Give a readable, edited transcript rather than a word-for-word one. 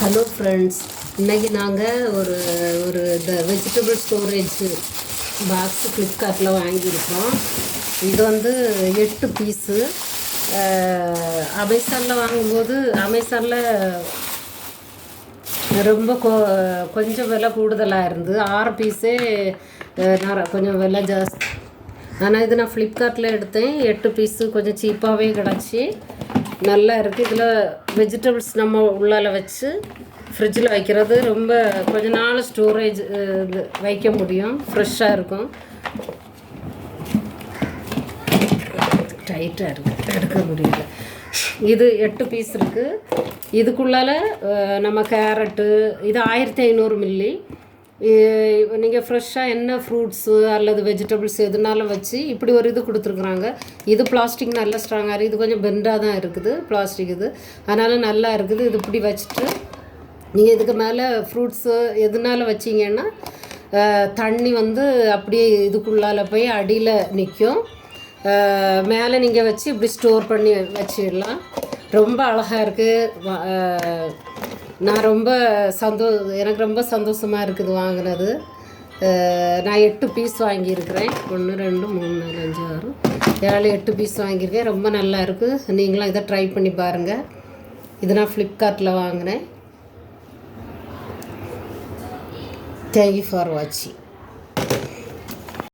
Hello friends, இன்றைக்கி நாங்கள் ஒரு ஒரு இந்த வெஜிடபிள் ஸ்டோரேஜ் பாக்ஸு ஃப்ளிப்கார்ட்டில் வாங்கியிருக்கோம். இது வந்து 8 பீஸு. அமேசானில் வாங்கும்போது அமேசானில் ரொம்ப கொஞ்சம் விலை கூடுதலாக இருந்து 6 பீஸே கொஞ்சம் விலை ஜாஸ்தி. ஆனால் இது நான் ஃப்ளிப்கார்ட்டில் எடுத்தேன். 8 பீஸு கொஞ்சம் சீப்பாகவே கிடச்சி நல்லா இருக்குது. இதில் வெஜிடபிள்ஸ் நம்ம உள்ளால் வச்சு ஃப்ரிட்ஜில் வைக்கிறது ரொம்ப கொஞ்ச நாள் ஸ்டோரேஜ் வைக்க முடியும், ஃப்ரெஷ்ஷாக இருக்கும். டைட்டாக இருக்குது, எடுக்க முடியல. இது 8 பீஸ் இருக்குது. இதுக்குள்ளால் நம்ம கேரட்டு, இது 1500 மில்லி. நீங்கள் ஃப்ரெஷ்ஷாக என்ன ஃப்ரூட்ஸு அல்லது வெஜிடபிள்ஸ் எதுனாலும் வச்சு இப்படி ஒரு இது கொடுத்துருக்குறாங்க. இது பிளாஸ்டிக் நல்லா ஸ்ட்ராங்காக இருக்குது. இது கொஞ்சம் பெண்டாக தான் இருக்குது பிளாஸ்டிக் இது, அதனால் நல்லா இருக்குது. இது இப்படி வச்சுட்டு நீங்கள் இதுக்கு மேலே ஃப்ரூட்ஸு எதுனாலும் வச்சிங்கன்னா தண்ணி வந்து அப்படியே இதுக்குள்ளால் போய் அடியில் நிற்கும். மேலே நீங்கள் வச்சு இப்படி ஸ்டோர் பண்ணி வச்சிடலாம். ரொம்ப அழகாக இருக்குது. நான் ரொம்ப எனக்கு ரொம்ப சந்தோஷமாக இருக்குது வாங்கினது. நான் 8 பீஸ் வாங்கியிருக்கிறேன். 1 2 3 4 5 6 7 8 பீஸ் வாங்கியிருக்கேன். ரொம்ப நல்லா இருக்குது. நீங்களும் இதை ட்ரை பண்ணி பாருங்கள். இது நான் ஃப்ளிப்கார்ட்டில் வாங்கினேன். தேங்க்யூ ஃபார் வாட்சிங்.